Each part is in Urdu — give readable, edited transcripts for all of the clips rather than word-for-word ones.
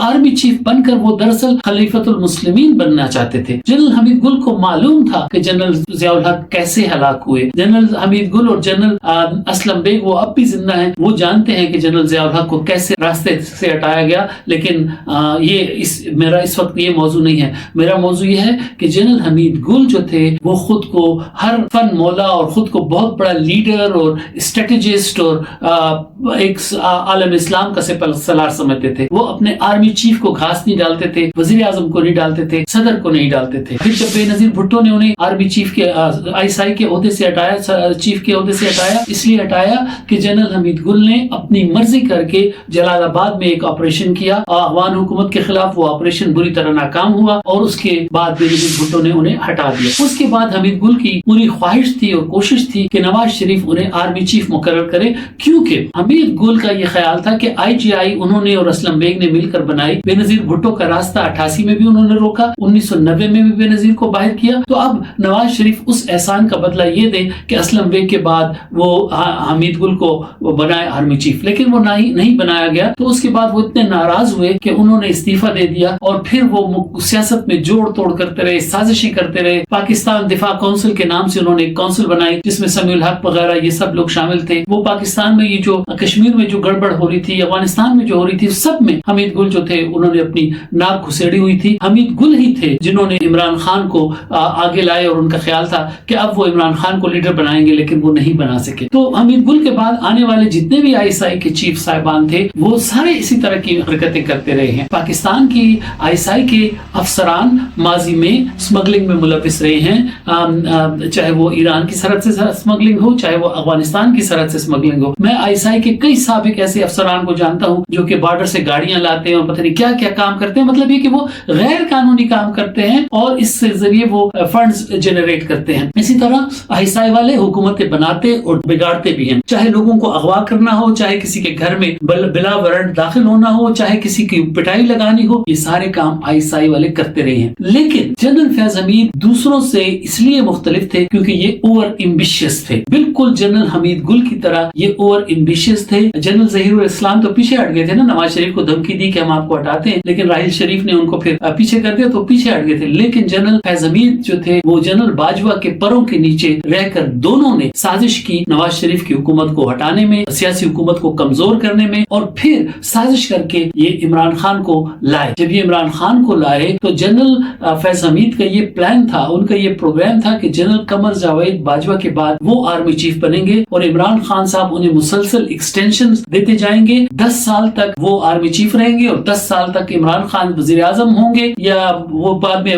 آرمی چیف بن کر وہ دراصل خلیفۃ المسلمین بننا چاہتے تھے. جنرل حمید گل کو معلوم تھا کہ جنرل ضیاء الحق کیسے ہلاک ہوئے. جنرل حمید گل اور جنرل اسلم بیگ وہ اب بھی زندہ ہیں, وہ جانتے ہیں کہ جنرل ضیاء الحق کو کیسے راستے سے ہٹایا گیا. لیکن میرا اس وقت یہ موضوع نہیں ہے. میرا موضوع یہ ہے کہ جنرل حمید گل جو تھے وہ خود کو ہر فن مولا اور خود کو بہت بڑا لیڈر اور اسٹریٹجسٹ اور ایک عالم اسلام کا سالار سمجھتے تھے. وہ اپنے آرمی چیف کو گھاس نہیں ڈالتے تھے, وزیر اعظم کو نہیں ڈالتے تھے, صدر کو نہیں ڈالتے تھے. پھر جب بے نظیر بھٹو نے انہیں آرمی چیف کے ISI کے عہدے سے ہٹایا, چیف کے عہدے سے ہٹایا, اس لیے ہٹایا کہ جنرل حمید گل نے اپنی مرضی کر کے جلال آباد میں ایک آپریشن کیا. افغان حکومت کے خلاف وہ آپریشن بری طرح ناکام ہوا اور اس کے بعد بے نظیر بھٹو نے انہیں ہٹا دیا. اس کے بعد حمید گل کی پوری خواہش تھی اور کوشش تھی کہ نواز شریف انہیں آرمی چیف مقرر کرے, کیونکہ حمید گل کا یہ خیال تھا کہ IGI انہوں نے اور اسلم بیگ نے مل کر بنائی. بے نظیر بھٹو کا راستہ 88 میں بھی انہوں نے روکا, 1990 میں بھی بے نظیر کو باہر کیا. تو اب نواز شریف اس احسان کا بدلہ یہ دے کہ اسلم بیگ کے بعد وہ حمید گل کو بنائے آرمی چیف, لیکن وہ نہیں بنایا گیا. تو اس کے بعد وہ اتنے ناراض ہوئے کہ انہوں نے استعفیٰ دے دیا اور پھر وہ سیاست میں جوڑ توڑ کرتے رہے, سازشیں کرتے رہے. پاکستان دفاع کونسل کے نام سے انہوں نے ایک کونسل بنائی جس میں سمیع الحق وغیرہ یہ سب لوگ شامل تھے. وہ پاکستان میں یہ جو کشمیر میں جو گڑبڑ ہو رہی تھی, افغانستان میں جو ہو رہی تھی, سب میں حمید گل جو تھے انہوں نے اپنی ناک گھسیڑی ہوئی تھی. حمید گل ہی تھے جنہوں نے عمران خان کو آگے لائے اور ان کا خیال تھا کہ اب وہ عمران خان کو لیڈر بنائیں گے, لیکن وہ نہیں بنا سکے. تو حمید گل کے بعد آنے والے جتنے بھی ISI کے چیف صاحبان تھے وہ سارے اسی طرح کی حرکتیں کرتے رہے ہیں. پاکستان کی ISI کے افسران ماضی میں اسمگلنگ میں ملوث رہے ہیں, چاہے وہ ایران کی سرحد سے اسمگلنگ ہو, چاہے وہ افغانستان کی سرحد سے اسمگلنگ ہو. میں ISI کے کئی سابق ایسے افسران کو جانتا ہوں جو کہ بارڈر سے گاڑیاں لاتے ہیں اور پتہ نہیں کیا کیا کام کرتے ہیں. مطلب یہ کہ وہ غیر قانونی کام کرتے ہیں اور اس سے ذریعے وہ فنڈز جنریٹ کرتے ہیں. اسی طرح ISI والے حکومتیں بناتے اور بگاڑتے بھی ہیں, چاہے لوگوں کو اغوا کرنا ہو, چاہے کسی کے گھر میں بلا وارنٹ داخل ہونا ہو, چاہے کسی کی پٹائی لگانی ہو, یہ سارے کام ISI والے کرتے رہے ہیں. لیکن جنرل فیض حمید دوسروں سے اس لیے مختلف تھے کیونکہ یہ اوور ایمبیشیس تھے, بالکل جنرل حمید گل کی طرح یہ اوور ایمبیشیس تھے. جنرل ظہیر الاسلام تو پیچھے ہٹ گئے تھے نا, نواز شریف کو دھمکی دی کہ ہم آپ کو ہٹاتے ہیں, لیکن راحیل شریف نے ان کو پھر پیچھے کر دیا تو پیچھے ہٹ گئے تھے. لیکن جنرل فیض حمید جو تھے وہ جنرل باجوہ کے پروں کے نیچے رہ کر دونوں نے سازش کی نواز شریف کی حکومت کو ہٹانے میں, سیاسی حکومت کو کمزور کرنے میں, اور پھر سازش کر کے یہ عمران خان کو لائے. جب یہ عمران خان کو لائے تو جنرل فیض حمید کا یہ پلان تھا, ان کا یہ پروگرام تھا کہ جنرل قمر جاوید باجوہ کے بعد وہ آرمی چیف بنیں گے اور عمران خان صاحب انہیں مسلسل ایکسٹینشن دیتے جائیں گے. 10 سال تک وہ آرمی چیف رہیں گے اور 10 سال تک عمران خان وزیر اعظم ہوں گے, یا وہ بعد میں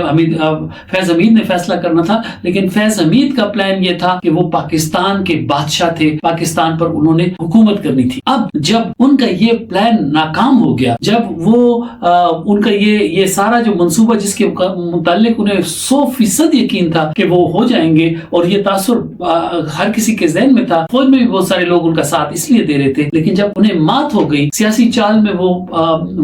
فیض حمید نے فیصلہ کرنا تھا. لیکن فیض حمید کا پلان یہ تھا کہ وہ پاکستان کے بادشاہ تھے, پاکستان پر انہوں نے حکومت کرنی تھی. اب جب ان کا یہ پلان ناکام ہو گیا, جب وہ ان کا یہ سارا جو منصوبہ جس کے متعلق انہیں 100% یقین تھا کہ وہ ہو جائیں گے, اور یہ تاثر ہر کسی کے ذہن میں تھا, فوج میں بھی بہت سارے لوگ ان کا ساتھ اس لیے دے رہے تھے, لیکن جب انہیں مات ہو گئی, سیاسی چال میں وہ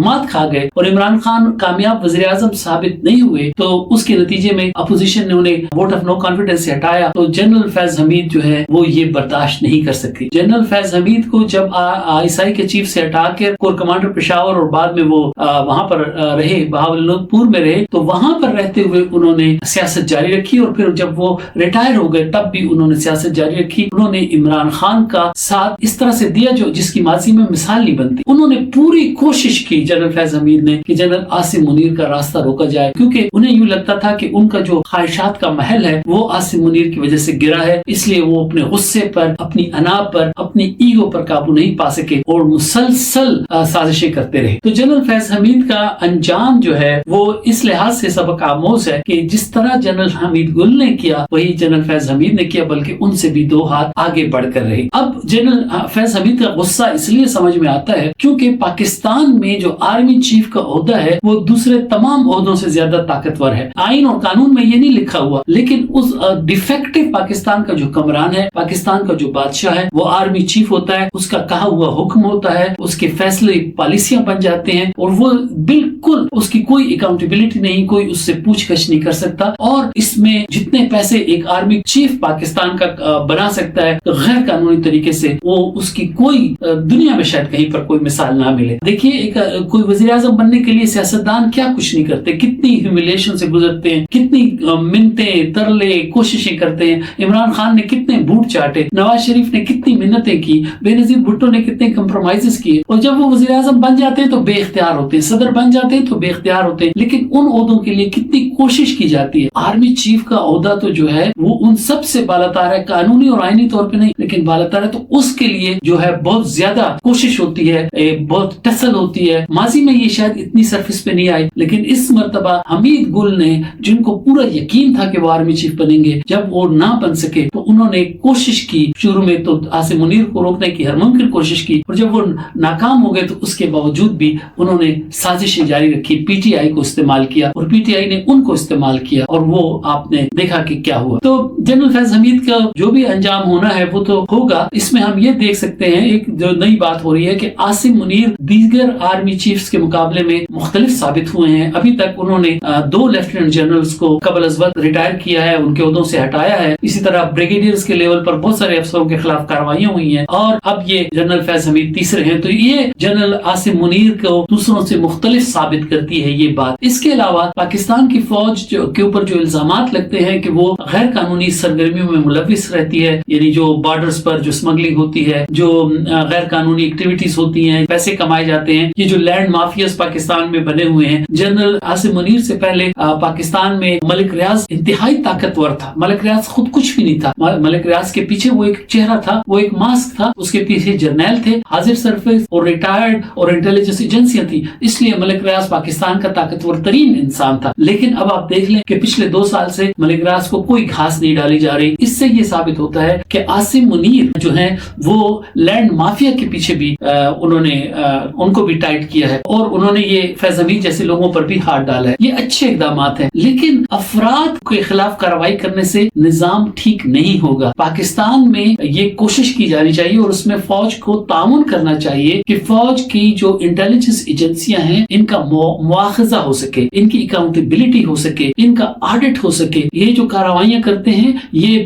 مات کھا گئے اور عمران خان کامیاب وزیر اعظم ثابت نہیں ہوئے, تو اس کے نتیجے میں اپوزیشن نے انہیں ووٹ آف نو کانفیڈنس سے ہٹایا. تو جنرل فیض حمید جو ہے وہ یہ برداشت نہیں کر سکتی. جنرل فیض حمید کو جب ISI کے چیف سے ہٹا کر کور کمانڈر پشاور اور بعد میں وہ وہاں پر رہے, بہاولپور میں رہے, تو وہاں پر رہتے ہوئے انہوں نے سیاست جاری رکھی, اور پھر جب وہ ریٹائر ہو گئے تب بھی انہوں نے سیاست جاری رکھی. انہوں نے عمران خان کا ساتھ اس طرح سے دیا جو جس کی ماضی میں مثال نہیں بنتی. انہوں نے پوری کوشش کی جنرل فیض حمید نے کہ جنرل عاصم منیر کا راستہ روکا جائے, کیونکہ انہیں یوں لگتا تھا کہ ان کا جو خواہشات کا محل ہے وہ عاصم منیر کی وجہ سے گرا ہے, اس لیے وہ اپنے غصے پر, اپنی انا پر, اپنی ایگو پر قابو نہیں پا سکے اور مسلسل سازشیں کرتے رہے. تو جنرل فیض حمید کا انجام جو ہے وہ اس لحاظ سے سبق آموز ہے کہ جس طرح جنرل حمید گل نے کیا وہی جنرل فیض حمید نے کیا, بلکہ ان سے بھی 2 ہاتھ آگے بڑھ کر رہے. اب جنرل فیض حمید کا غصہ اس لیے سمجھ میں آتا ہے کیونکہ پاکستان میں جو آرمی چیف کا عہدہ ہے وہ دوسرے تمام عہدوں سے زیادہ طاقتور ہے. آئین اور قانون میں یہ نہیں لکھا ہوا, لیکن اس ڈیفیکٹو پاکستان کا جو حکمران ہے, پاکستان کا جو بادشاہ ہے, وہ آرمی چیف ہوتا ہے, اس کا کہا ہوا حکم ہوتا ہے, اس کے فیصلے پالیسیاں بن جاتے ہیں, اور وہ بالکل اس کی کوئی اکاؤنٹیبلٹی نہیں, کوئی اس سے پوچھ گچھ نہیں کر سکتا. اور اس میں جتنے پیسے ایک آرمی چیف پاکستان کا بنا سکتا ہے غیر قانونی طریقے سے, وہ اس کی کوئی دنیا میں شاید کہیں پر کوئی مثال نہ ملے. دیکھیے ایک کوئی وزیر اعظم بننے کے لیے سیاستدان کیا کچھ نہیں کرتے, کتنی ہیوملیشن سے گزرتے ہیں, کتنی منتیں ترلے کوششیں کرتے ہیں. عمران خان نے کتنے بوٹ چاٹے, نواز شریف نے کتنی منتیں کی, بے نظیر بھٹو نے کتنے کمپرومائزز کیے, اور جب وہ وزیر اعظم بن جاتے ہیں تو بے اختیار ہوتے ہیں, صدر بن جاتے ہیں تو بے اختیار ہوتے ہیں. لیکن ان عہدوں کے لیے کتنی کوشش کی جاتی ہے. آرمی چیف کا عہدہ تو جو ہے وہ ان سب سے بالاتر ہے, قانونی اور آئینی طور پہ نہیں لیکن بالاتر ہے, تو اس کے لیے جو ہے بہت زیادہ کوشش ہوتی ہے, بہت ٹسل ہوتی ہے. ماضی میں یہ شاید اتنی سرفس پہ نہیں آئی, لیکن اس مرتبہ حمید گل نے, جن کو پورا یقین تھا کہ وہ آرمی چیف بنیں گے, جب وہ نہ بن سکے تو انہوں نے کوشش کی. شروع میں تو عاصم منیر کو روکنے کی ہر ممکن کوشش کی, اور جب وہ ناکام ہو گئے تو اس کے باوجود بھی انہوں نے سازشیں جاری رکھی, پی ٹی آئی کو استعمال کیا اور پی ٹی آئی نے ان کو استعمال کیا, اور وہ آپ نے دیکھا کہ کیا ہوا. تو جنرل فیض حمید کا جو بھی انجام ہونا ہے وہ تو ہوگا. اس میں ہم یہ دیکھ سکتے ہیں ایک جو نئی بات ہو رہی ہے کہ عاصم منیر دیگر آرمی چیفز کے مقابلے میں مختلف ثابت ہوئے ہیں. ابھی تک انہوں نے 2 لیفٹیننٹ جنرلز کو قبل از وقت ریٹائر کیا ہے, ان کے عہدوں سے ہٹایا ہے. اسی طرح بریگیڈیئرز کے لیول پر بہت سارے افسروں کے خلاف کارروائیاں ہوئی ہیں, اور اب یہ جنرل فیض حمید تیسرے ہیں. تو یہ جنرل عاصم منیر کو دوسروں سے مختلف ثابت کرتی ہے یہ بات. اس کے علاوہ پاکستان کی فوج کے اوپر جو الزامات لگتے ہیں کہ وہ غیر قانونی سرگرمیوں میں ملوث رہتی ہے, یعنی جو بارڈرز پر جو اسمگلنگ ہوتی ہے, جو غیر قانونی ایکٹیویٹیز ہوتی ہیں, پیسے کمائے جاتے ہیں, یہ جو لینڈ مافیاز پاکستان میں بنے ہوئے ہیں. جنرل عاصم منیر سے پہلے پاکستان میں ملک ریاض انتہائی طاقتور تھا. ملک ریاض خود کچھ بھی نہیں تھا. ملک ریاض کے پیچھے وہ ایک چہرہ تھا, وہ ایک ماسک تھا, اس کے پیچھے جرنیل تھے, حاضر سرفیس اور ریٹائرڈ اور انٹیلیجنس ایجنسیاں تھی. اس لیے ملک ریاض پاکستان کا طاقتور ترین انسان تھا. لیکن اب آپ دیکھ لیں کہ پچھلے 2 سال سے ملک ریاض کو کوئی گھاس نہیں ڈالی جا رہی. اس سے یہ ثابت ہوتا ہے کہ عاصم منیر جو ہیں وہ لینڈ مافیا کے پیچھے بھی انہوں نے ان کو بھی ٹائٹ کیا ہے, اور انہوں نے یہ فیض حمید جیسے لوگوں پر بھی ہاتھ ڈالا ہے. یہ اچھے اقدامات ہیں, لیکن افراد کے خلاف کارروائی کرنے سے نظام ٹھیک نہیں ہوگا. پاکستان میں یہ کوشش کی جانی چاہیے اور اس میں فوج کو تعاون کرنا چاہیے کہ فوج کی جو انٹیلیجنس ایجنسیاں ہیں ان کا مواخذہ ہو سکے, ان کی اکاؤنٹیبلٹی ہو سکے, ان کا آڈٹ ہو سکے. یہ جو کارروائیاں کرتے ہیں یہ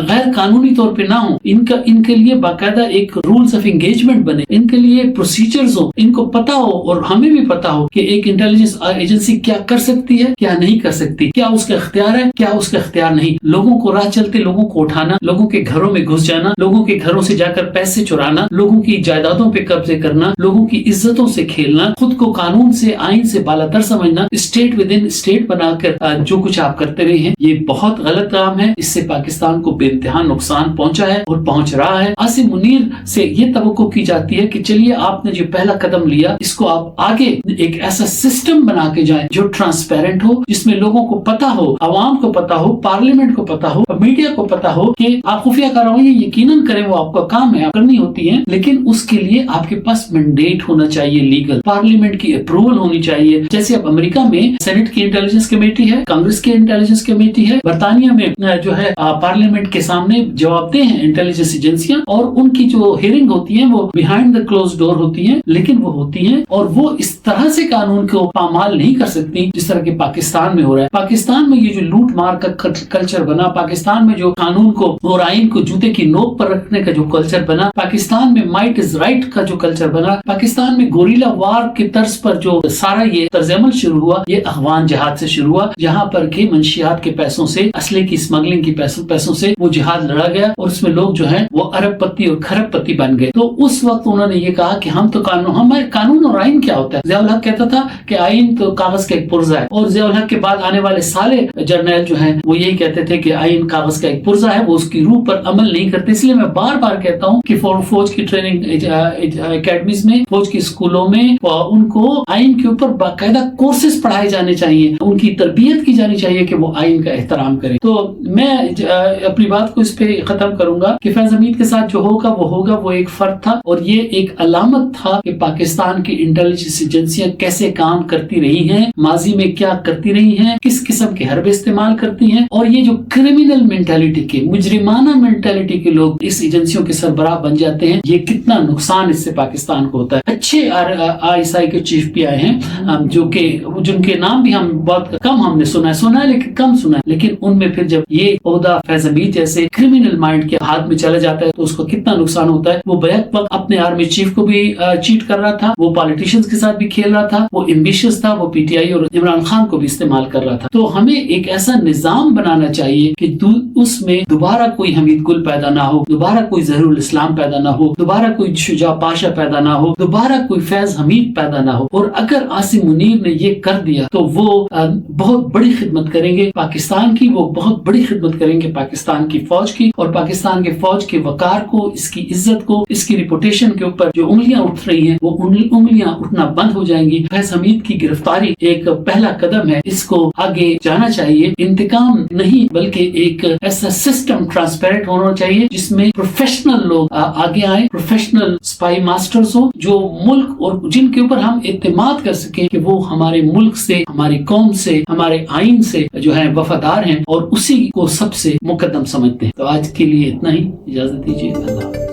غیر قانونی طور پہ نہ ہوں, ان کے لیے باقاعدہ ایک رولز آف انگیجمنٹ بنے, ان کے لیے پروسیجرز ہو, ان کو پتا ہو اور ہمیں بھی پتا ہو کہ ایک انٹیلیجنس ایجنسی کیا کر سکتی ہے, کیا نہیں کر سکتی, کیا اس کا اختیار ہے, کیا اس کا اختیار نہیں. لوگوں کو راہ چلتے لوگوں کو اٹھانا, لوگوں کے گھروں میں گھس جانا, لوگوں کے گھروں سے جا کر پیسے چرانا, لوگوں کی جائیدادوں پہ قبضے کرنا, لوگوں کی عزتوں سے کھیلنا, خود کو قانون سے آئین سے بالاتر سمجھنا, اسٹیٹ ود ان اسٹیٹ بنا کر جو کچھ آپ کرتے رہے ہیں, یہ بہت غلط کام ہے. اس سے پاکستان کو بے انتہا نقصان پہنچا ہے اور پہنچ رہا ہے. عاصم منیر سے یہ توقع کی جاتی ہے کہ چلیے آپ نے جو پہلا قدم لیا اس کو آپ آگے ایک ایسا سسٹم بنا کے جائیں جو ٹرانسپیرنٹ ہو, جس میں لوگوں کو پتا ہو, عوام کو پتا ہو, پارلیمنٹ کو پتا ہو, میڈیا کو پتا ہو کہ آپ خفیہ کارروائیاں یقیناً کریں, وہ آپ کا کام ہے, آپ کرنی ہوتی ہیں, لیکن اس کے لیے آپ کے پاس مینڈیٹ ہونا چاہیے لیگل, پارلیمنٹ کی اپروول ہونی چاہیے. جیسے اب امریکہ میں سینٹ کی انٹیلیجنس کمیٹی ہے, کانگریس کی انٹیلیجنس کمیٹی ہے, برطانیہ میں جو ہے پارلیمنٹ کے سامنے جواب دہ ہیں انٹیلیجنس ایجنسیاں, اور ان کی جو ہیئرنگ ہوتی ہیں وہ بیہائنڈ دا کلوز ڈور ہوتی ہیں, لیکن وہ ہوتی ہیں, اور وہ اس طرح سے قانون کو پامال نہیں کر سکتی جس طرح کہ پاکستان میں ہو رہا ہے. پاکستان میں یہ جو لوٹ مار کا کلچر بنا, پاکستان میں جو قانون کو اور آئین کو جوتے کی نوک پر رکھنے کا جو کلچر بنا, پاکستان میں مائٹ از رائٹ کا جو کلچر بنا, پاکستان میں گوریلا وار کی طرز پر جو سارا یہ طرز عمل شروع ہوا, یہ افغان جہاد سے شروع ہوا, جہاں پر کہ منشیات کے پیسوں سے, اسلحے کی اسمگلنگ کی پیسوں سے وہ جہاد لڑا گیا, اور اس میں لوگ جو ہیں وہ ارب پتی اور کھرب پتی بن گئے. تو اس وقت انہوں نے یہ کہا کہ ہم تو ہمارے قانون اور آئین کیا ہوتا ہے. ضیاء الحق کہتا تھا کہ آئین تو کاغذ کا ایک پرزہ ہے, اور ضیاء الحق کے بعد آنے والے سارے جرنیل جو ہیں وہ یہی کہتے تھے کہ آئین کاغذ کا ایک پرزہ ہے, وہ اس کی روح پر عمل نہیں کرتے. اس لیے میں بار بار کہتا ہوں کہ فوج کی ٹریننگ اکیڈمیز میں, فوج کی اسکولوں میں ان کو آئین کے اوپر باقاعدہ کورسز پڑھائے جانے چاہیے, ان کی تربیت کی جانی چاہیے کہ وہ آئین کا احترام کریں. تو میں اپنی بات کو اس پہ ختم کروں گا کہ فیض حمید کے ساتھ جو ہوگا وہ ایک فرد تھا, اور یہ ایک علامت تھا کہ پاکستان کی انٹیلیجنس ایجنسیاں کیسے کام کرتی رہی ہیں, ماضی میں کیا کرتی رہی ہیں, کس قسم کے حربے استعمال کرتی ہیں, اور یہ جو کرمینل مینٹالٹی کے, مجرمانہ مینٹالٹی کے لوگ اس ایجنسیوں کے سربراہ بن جاتے ہیں, یہ کتنا نقصان اس سے پاکستان کو ہوتا ہے. اچھے ISI کے چیف بھی آئے ہیں جو کہ جن کے نام بھی ہم بہت کم ہم نے سنا ہے لیکن کم سنا ہے, لیکن ان میں پھر جب یہ عہدہ فیض حمید جیسے کرمینل مائنڈ کے ہاتھ میں چلا جاتا ہے تو اس کو کتنا نقصان ہوتا ہے. وہ بیک وقت اپنے آرمی چیف کو بھی چیٹ کر رہا تھا, وہ پالیٹیشنز کے ساتھ بھی کھیل رہا تھا, وہ ایمبیشس تھا, وہ پی ٹی آئی اور عمران خان کو بھی استعمال کر رہا تھا. تو ہمیں ایک ایسا نظام بنانا چاہیے کہ اس میں دوبارہ کوئی حمید گل پیدا نہ ہو, دوبارہ کوئی ظہور الاسلام پیدا نہ ہو, دوبارہ کوئی شجاع پاشا پیدا نہ ہو, دوبارہ کوئی فیض حمید پیدا نہ ہو. اور اگر عاصم منیر نے یہ کر دیا تو وہ بہت بڑی خدمت کریں گے پاکستان کی, وہ بہت بڑی خدمت کریں گے پاکستان کی فوج کی, اور پاکستان کے فوج کے وقار کو, اس کی عزت کو, اس کی ریپوٹیشن کے اوپر جو انگلیاں اٹھ رہی ہیں وہ انگلیاں اٹھنا بند ہو جائیں گی. فیض حمید کی گرفتاری ایک پہلا قدم ہے, اس کو آگے جانا چاہیے. انتقام نہیں بلکہ ایک ایسا سسٹم ٹرانسپیرنٹ ہونا چاہیے جس میں پروفیشنل لوگ آگے آئیں, پروفیشنل اسپائی ماسٹرز ہو جو ملک اور جن کے اوپر ہم اعتماد کر سکیں کہ وہ ہمارے ملک سے, ہماری قوم سے, ہمارے آئین سے جو ہے وفادار ہیں اور اسی کو سب سے مقدم سمجھتے ہیں. تو آج کے لیے اتنا ہی, اجازت دیجیے. اللہ.